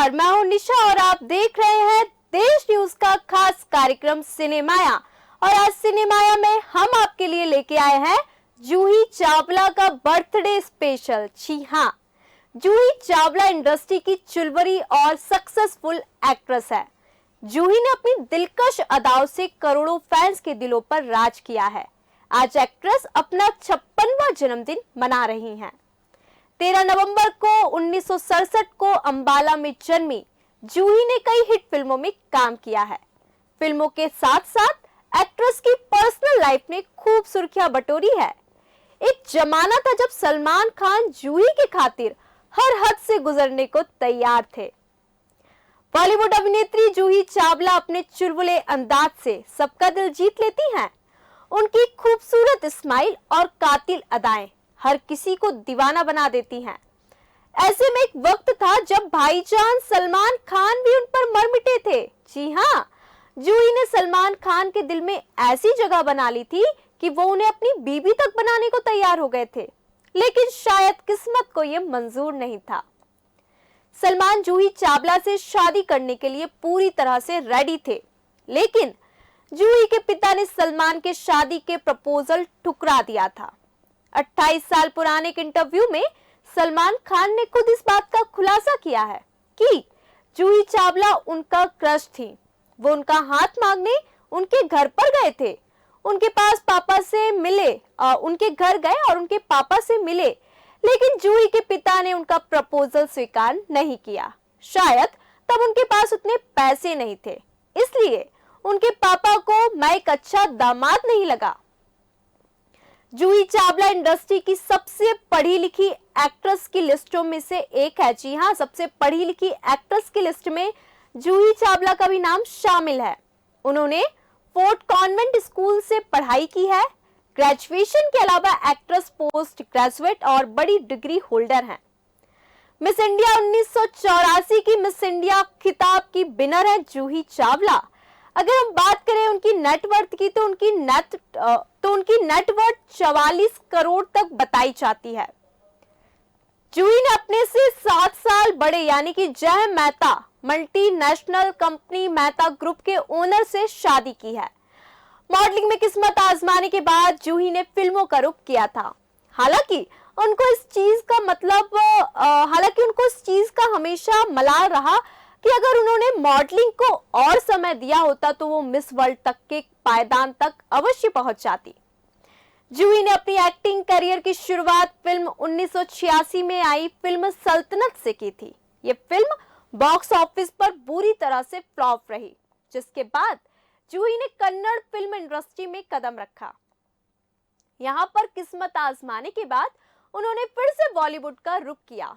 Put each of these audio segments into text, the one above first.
नमस्कार, मैं हूं निशा और आप देख रहे हैं देश न्यूज का खास कार्यक्रम सिनेमाया। और आज सिनेमाया में हम आपके लिए लेके आए हैं जूही चावला का बर्थडे स्पेशल। जी हाँ, जूही चावला इंडस्ट्री की चुलबुली और सक्सेसफुल एक्ट्रेस है। जूही ने अपनी दिलकश अदाओं से करोड़ों फैंस के दिलों पर राज किया है। आज एक्ट्रेस अपना 56वां जन्मदिन मना रही हैं। 13 नवंबर को 1967 को अंबाला में जन्मी जूही ने कई हिट फिल्मों में काम किया है। फिल्मों के साथ साथ एक्ट्रेस की पर्सनल लाइफ ने खूब सुर्खियां बटोरी है। एक जमाना था जब सलमान खान जूही के खातिर हर हद से गुजरने को तैयार थे। बॉलीवुड अभिनेत्री जूही चावला अपने चुलबुले अंदाज से सबका दिल जीत लेती हैं। उनकी खूबसूरत स्माइल और कातिल अदाएं हर किसी को दीवाना बना देती हैं। ऐसे में एक वक्त था जब भाईजान सलमान खान भी उन पर मर मिटे थे। जी हाँ, जूही ने सलमान खान के दिल में ऐसी जगह बना ली थी कि वो उन्हें अपनी बीबी तक बनाने को तैयार हो गए थे, लेकिन शायद किस्मत को यह मंजूर नहीं था। सलमान जूही चावला से शादी करने के लिए पूरी तरह से रेडी थे, लेकिन जूही के पिता ने सलमान के शादी के प्रपोजल ठुकरा दिया था। 28 साल पुराने एक इंटरव्यू में सलमान खान ने खुद इस बात का खुलासा किया है कि जूही चावला उनका क्रश थी। वो उनका हाथ मांगने उनके घर पर गए थे। उनके पास पापा से मिले, उनके घर गए और उनके पापा से मिले, लेकिन जूही के पिता ने उनका प्रपोजल स्वीकार नहीं किया। शायद तब उनके पास उतने पैसे नहीं थे, इसलिए उनके पापा को मैं एक अच्छा दामाद नहीं लगा। जूही चावला इंडस्ट्री की सबसे पढ़ी लिखी एक्ट्रेस की लिस्टों में से एक है। जी हाँ, सबसे पढ़ी लिखी एक्ट्रेस की लिस्ट में जूही चावला का भी नाम शामिल है। उन्होंने फोर्ट कॉन्वेंट स्कूल से पढ़ाई की है। ग्रेजुएशन के अलावा एक्ट्रेस पोस्ट ग्रेजुएट और बड़ी डिग्री होल्डर हैं। मिस इंडिया 1984 की मिस इंडिया खिताब की विनर है जूही चावला। अगर हम बात करें उनकी नेटवर्थ की तो उनकी नेटवर्थ 44 करोड़ तक बताई जाती है। जूही ने अपने से 7 साल बड़े यानी कि जय Mehta multinational company Mehta group के ओनर से शादी की है। मॉडलिंग में किस्मत आजमाने के बाद जूही ने फिल्मों का रुख किया था। हालांकि उनको इस चीज का हमेशा मलाल रहा कि अगर उन्होंने मॉडलिंग को और समय दिया होता तो वो मिस वर्ल्ड तक के पायदान तक अवश्य पहुंच जाती। जूही ने अपनी एक्टिंग करियर की शुरुआत फिल्म 1986 में आई फिल्म सल्तनत से की थी। ये फिल्म बॉक्स ऑफिस पर बुरी तरह से फ्लॉप रही, जिसके बाद जूही ने कन्नड़ फिल्म इंडस्ट्री में कदम रखा। यहाँ पर किस्मत आजमाने के बाद उन्होंने फिर से बॉलीवुड का रुख किया।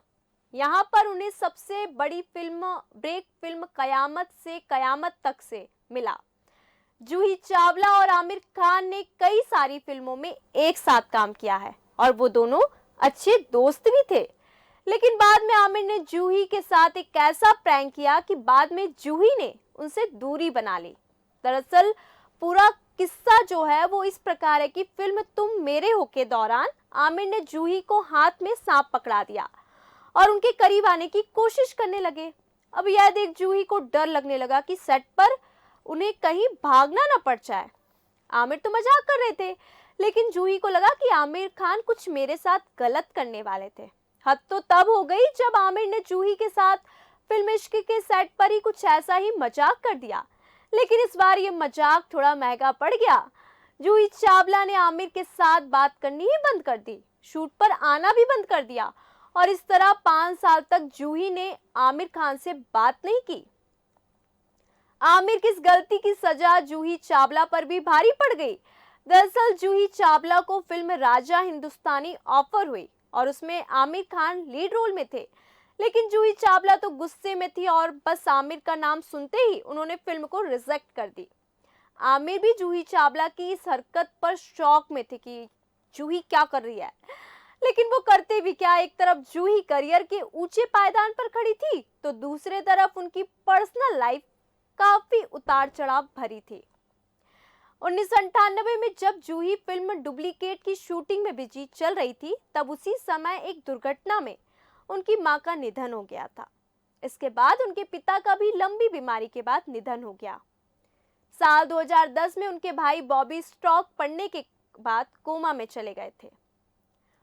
यहाँ पर उन्हें सबसे बड़ी ब्रेक फिल्म कयामत से कयामत तक से मिला। जूही चावला और आमिर खान ने कई सारी फिल्मों में एक साथ काम किया है और वो दोनों अच्छे दोस्त भी थे, लेकिन बाद में आमिर ने जूही के साथ एक ऐसा प्रैंक किया कि बाद में जूही ने उनसे दूरी बना ली। दरअसल पूरा किस्सा जो है वो इस प्रकार है कि फिल्म तुम मेरे हो के दौरान आमिर ने जूही को हाथ में सांप पकड़ा दिया और उनके करीब आने की कोशिश करने लगे। अब यह देख जूही को डर लगने लगा कि सेट पर उन्हें कहीं भागना न पड़ जाए। आमिर तो मजाक कर रहे थे, लेकिन जूही को लगा कि आमिर खान कुछ मेरे साथ गलत करने वाले थे। हद तो तब हो गई जब आमिर ने जूही के साथ फिल्म इश्क के सेट पर ही कुछ ऐसा ही मजाक कर दिया, लेकिन इस बार ये मजाक थोड़ा महंगा पड़ गया। जूही चावला ने आमिर के साथ बात करनी ही बंद कर दी, शूट पर आना भी बंद कर दिया और इस तरह 5 साल तक जूही ने आमिर खान से बात नहीं की। आमिर की इस गलती की सजा जूही चावला पर भी भारी पड़ गई। दरअसल जूही चावला को फिल्म राजा हिंदुस्तानी ऑफर हुई और उसमें आमिर खान लीड रोल में थे, लेकिन जूही चावला तो गुस्से में थी और बस आमिर का नाम सुनते ही उन्होंने फिल्म को रिजेक्ट कर दी। आमिर भी जूही चावला की इस हरकत पर शॉक में थे कि जूही क्या कर रही है, लेकिन वो करते भी क्या। एक तरफ जूही करियर के ऊंचे पायदान पर खड़ी थी तो दूसरे तरफ उनकी पर्सनल लाइफ काफी उतार चढ़ाव भरी थी। 1998 में जब जूही फिल्म डुप्लीकेट की शूटिंग में बिजी चल रही थी, तब उसी समय एक दुर्घटना में उनकी मां का निधन हो गया था। इसके बाद उनके पिता का भी लंबी बीमारी के बाद निधन हो गया। साल 2010 में उनके भाई बॉबी स्ट्रोक पड़ने के बाद कोमा में चले गए थे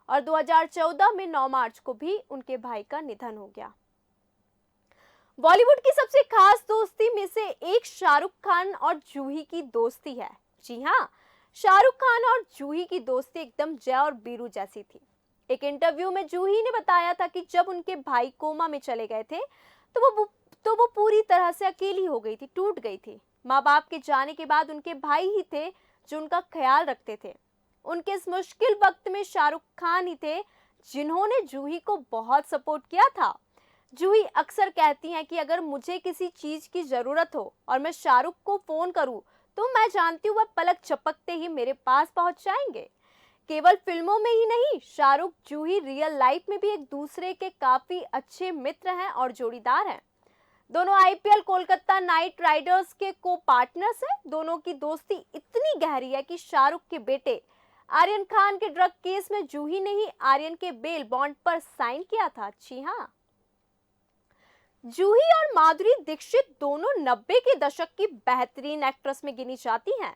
और 2014 में 9 मार्च को भी उनके भाई का निधन हो गया। बॉलीवुड की सबसे खास दोस्ती में से एक शाहरुख खान और जूही की दोस्ती है। जी हाँ, शाहरुख खान और जूही की दोस्ती एकदम जय और बीरू जैसी थी। एक इंटरव्यू में जूही ने बताया था कि जब उनके भाई कोमा में चले गए थे तो वो पूरी तरह से अकेली हो गई थी, टूट गई थी। माँ बाप के जाने के बाद उनके भाई ही थे जो उनका ख्याल रखते थे। उनके इस मुश्किल वक्त में शाहरुख खान ही थे जिन्होंने जूही को बहुत सपोर्ट किया था। जूही अक्सर कहती हैं कि अगर मुझे किसी चीज की जरूरत हो और मैं शाहरुख को फोन करूं तो मैं जानती हूँ वह पलक झपकते ही मेरे पास पहुंच जाएंगे। केवल फिल्मों में ही नहीं, शाहरुख जूही रियल लाइफ में भी एक दूसरे के काफी अच्छे मित्र हैं और जोड़ीदार हैं। दोनों आईपीएल कोलकाता नाइट राइडर्स के को पार्टनर्स हैं। दोनों की दोस्ती इतनी गहरी है कि शाहरुख के बेटे आर्यन खान के ड्रग केस में जूही ने ही आर्यन के बेल बॉन्ड पर साइन किया था। जी हाँ, जूही और माधुरी दीक्षित दोनों 90 के दशक की बेहतरीन एक्ट्रेस में गिनी जाती हैं।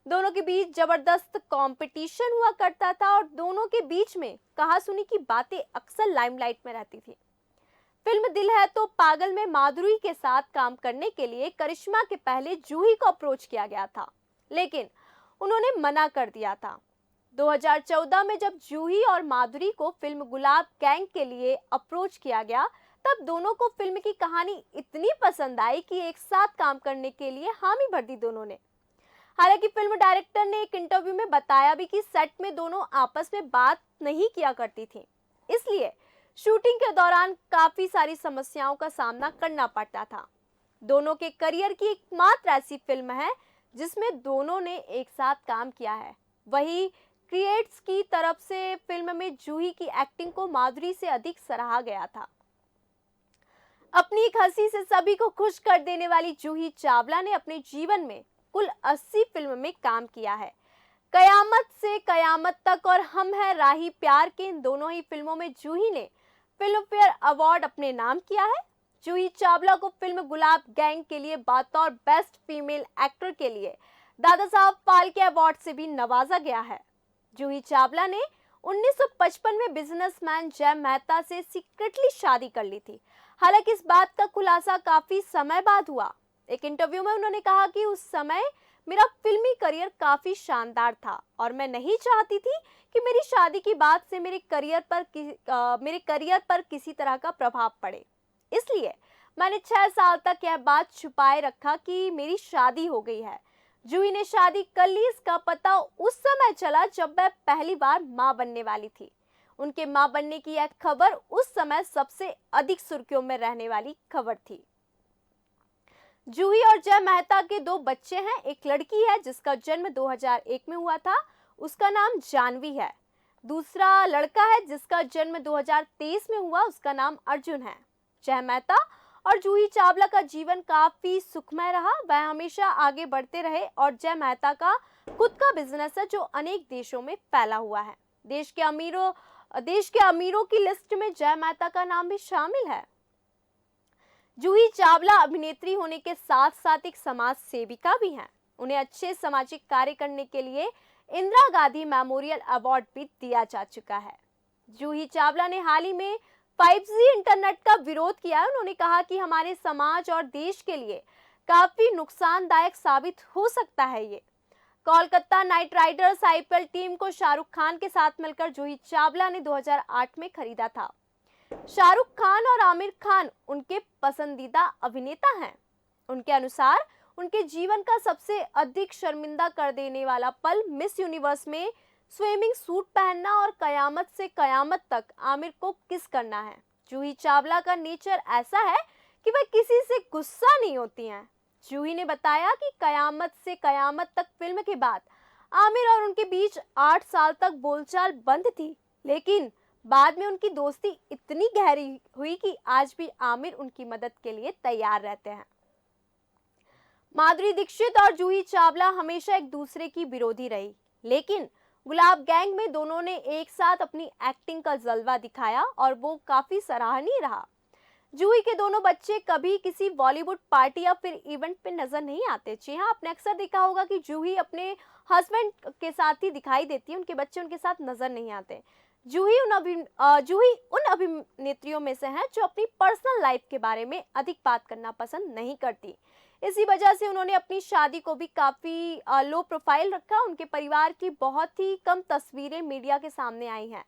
दोनों के बीच जबरदस्त कंपटीशन हुआ करता था और दोनों के बीच में कहासुनी की बातें अक्सर लाइमलाइट में रहती थी। फिल्म दिल है तो पागल में माधुरी के साथ काम करने के लिए करिश्मा के पहले जूही को अप्रोच किया गया था, लेकिन उन्होंने मना कर दिया था। 2014 में जब जूही और माधुरी को फिल्म गुलाब गैंग के लिए अप्रोच किया गया, तब दोनों को फिल्म की कहानी इतनी पसंद आई कि एक साथ काम करने के लिए हामी भर दी दोनों ने। हालांकि फिल्म डायरेक्टर ने एक इंटरव्यू में बताया भी कि सेट में दोनों आपस में बात नहीं किया करती थी, इसलिए शूटिंग के दौरान काफी सारी समस्याओं का सामना करना पड़ता था। दोनों के करियर की एकमात्र ऐसी फिल्म है जिसमें दोनों ने एक साथ काम किया है। वही क्रिएट्स की तरफ से फिल्म में जूही की एक्टिंग को माधुरी से अधिक सराहा गया था। अपनी एक हंसी से सभी को खुश कर देने वाली जूही चावला ने अपने जीवन में कुल 80 फिल्म में काम किया है। कयामत से कयामत तक और हम है राही प्यार के इन दोनों ही फिल्मों में जूही ने फिल्म फेयर अवार्ड अपने नाम किया है। जूही चावला को फिल्म गुलाब गैंग के लिए बतौर बेस्ट फीमेल एक्टर के लिए दादा साहब फाल्के अवार्ड से भी नवाजा गया है। जूही चावला ने 1955 में बिजनेसमैन जय मेहता से सीक्रेटली शादी कर ली थी। हालांकि इस बात का खुलासा काफी समय बाद हुआ। एक इंटरव्यू में उन्होंने कहा कि उस समय मेरा फिल्मी करियर काफी शानदार था और मैं नहीं चाहती थी कि मेरी शादी की बात से मेरे करियर पर किसी तरह का प्रभाव पड़े, इसलिए मैंने 6 साल तक यह बात छुपाए रखा कि मेरी शादी हो गई है। जूही ने शादी कर ली, इसका पता उस समय चला जब वह पहली बार मां बनने वाली थी। उनके मां बनने की यह खबर उस समय सबसे अधिक सुर्खियों में रहने वाली खबर थी। जूही और जय मेहता के 2 बच्चे हैं। एक लड़की है जिसका जन्म 2001 में हुआ था, उसका नाम जानवी है। दूसरा लड़का है जिसका जन्म 2023 में हुआ, उसका नाम अर्जुन है। जय मेहता और जूही चावला का जीवन काफी सुखमय रहा। वह हमेशा आगे बढ़ते रहे और जय मेहता का खुद का बिजनेस है जो अनेक देशों में फैला हुआ है। देश के अमीरों की लिस्ट में जय मेहता का नाम भी शामिल है। जूही चावला अभिनेत्री होने के साथ साथ एक समाज सेविका भी हैं। उन्हें अच्छे सामाजिक कार्य करने के लिए इंदिरा गांधी मेमोरियल अवार्ड भी दिया जा चुका है। जूही चावला ने हाल ही में 5G इंटरनेट का विरोध किया है। उन्होंने कहा कि हमारे समाज और देश के लिए काफी नुकसानदायक साबित हो सकता है ये। Kolkata night Riders IPL team को शाहरुख खान के साथ मिलकर जूही चावला ने 2008 में खरीदा था। शाहरुख खान और आमिर खान उनके पसंदीदा अभिनेता हैं। उनके अनुसार उनके जीवन का सबसे अधिक शर्मिंदा कर देने वाला पल मिस यूनिवर्स में स्विमिंग सूट पहनना और कयामत से कयामत तक आमिर को किस करना है। जूही चावला का नेचर ऐसा है कि वह किसी से गुस्सा नहीं होती हैं। जूही ने बताया कि कयामत से कयामत तक फिल्म के बाद आमिर और उनके बीच 8 साल तक बोलचाल बंद थी, लेकिन बाद में उनकी दोस्ती इतनी गहरी हुई कि आज भी आमिर उनकी मदद के लिए तैयार रहते हैं। माधुरी दीक्षित और जूही चावला हमेशा एक दूसरे की विरोधी रही, लेकिन गुलाब गैंग में दोनों ने एक साथ अपनी एक्टिंग का जलवा दिखाया और वो काफी सराहनीय रहा। जूही के दोनों बच्चे कभी किसी बॉलीवुड पार्टी या फिर इवेंट पे नजर नहीं आते। जी हाँ, आपने अक्सर देखा होगा कि जूही अपने हस्बैंड के साथ ही दिखाई देती है, उनके बच्चे उनके साथ नजर नहीं आते। जूही उन अभिनेत्रियों में से हैं जो अपनी पर्सनल लाइफ के बारे में अधिक बात करना पसंद नहीं करती। इसी वजह से उन्होंने अपनी शादी को भी काफी लो प्रोफाइल रखा। उनके परिवार की बहुत ही कम तस्वीरें मीडिया के सामने आई हैं।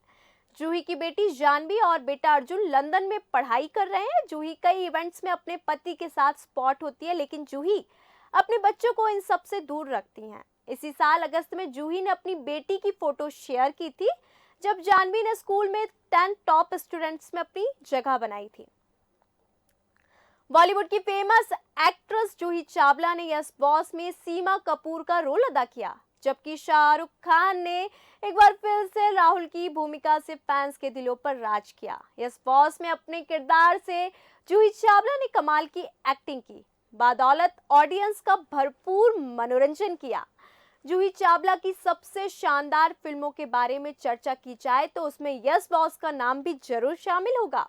जूही की बेटी जानवी और बेटा अर्जुन लंदन में पढ़ाई कर रहे हैं। जूही कई इवेंट्स में अपने पति के साथ स्पॉट होती है, लेकिन जूही अपने बच्चों को इन सब से दूर रखती हैं। इसी साल अगस्त में जूही ने अपनी बेटी की फोटो शेयर की थी, जब जानवी ने स्कूल में 10 टॉप स्टूडेंट्स में अपनी जगह बनाई थी। बॉलीवुड की फेमस एक्ट्रेस जूही चावला ने यस बॉस में सीमा कपूर का रोल अदा किया, जबकि शाहरुख खान ने एक बार फिर से राहुल की भूमिका से फैंस के दिलों पर राज किया। यस बॉस में अपने किरदार से जूही चावला ने कमाल की एक्टिंग की, बदौलत ऑडियंस का भरपूर मनोरंजन किया। जूही चावला की सबसे शानदार फिल्मों के बारे में चर्चा की जाए तो उसमें यस बॉस का नाम भी जरूर शामिल होगा।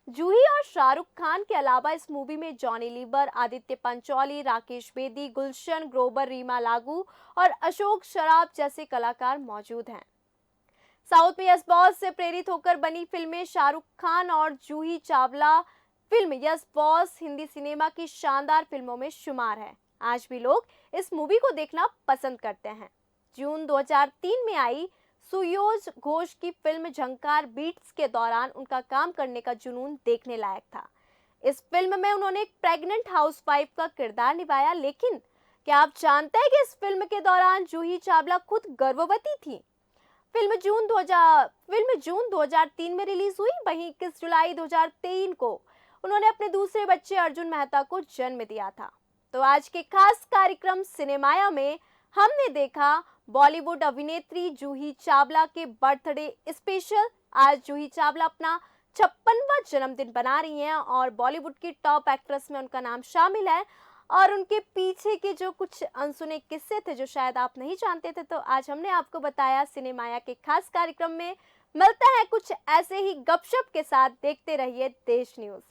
जूही और शाहरुख खान के अलावा इस मूवी में जॉनी लीवर, आदित्य पंचोली, राकेश बेदी, गुलशन ग्रोवर, रीमा लागू और अशोक सराफ जैसे कलाकार मौजूद हैं। साउथ में यस बॉस से प्रेरित होकर बनी फिल्में शाहरुख खान और Juhi Chawla film yes boss Hindi cinema की शानदार फिल्मों में शुमार है। आज भी लोग इस मूवी को देखना पसंद करते हैं। जून 2003 में आई सुयोज घोष की फिल्म झंकार बीट्स के दौरान उनका काम करने का जुनून देखने लायक था। इस फिल्म में उन्होंने एक प्रेग्नेंट हाउसवाइफ का किरदार निभाया, लेकिन क्या आप जानते हैं कि इस फिल्म के दौरान जूही चावला खुद गर्भवती थी? फिल्म जून 2003 में रिलीज हुई। वहीं 21 जुलाई 2003 को उन्होंने अपने दूसरे बच्चे अर्जुन मेहता को जन्म दिया था। तो आज के खास कार्यक्रम सिनेमाया में हमने देखा बॉलीवुड अभिनेत्री जूही चावला के बर्थडे स्पेशल। आज जूही चावला अपना 56वां जन्मदिन बना रही हैं और बॉलीवुड की टॉप एक्ट्रेस में उनका नाम शामिल है। और उनके पीछे के जो कुछ अनसुने किस्से थे जो शायद आप नहीं जानते थे, तो आज हमने आपको बताया सिनेमाया के खास कार्यक्रम में। मिलते हैं कुछ ऐसे ही गपशप के साथ। देखते रहिए देश न्यूज।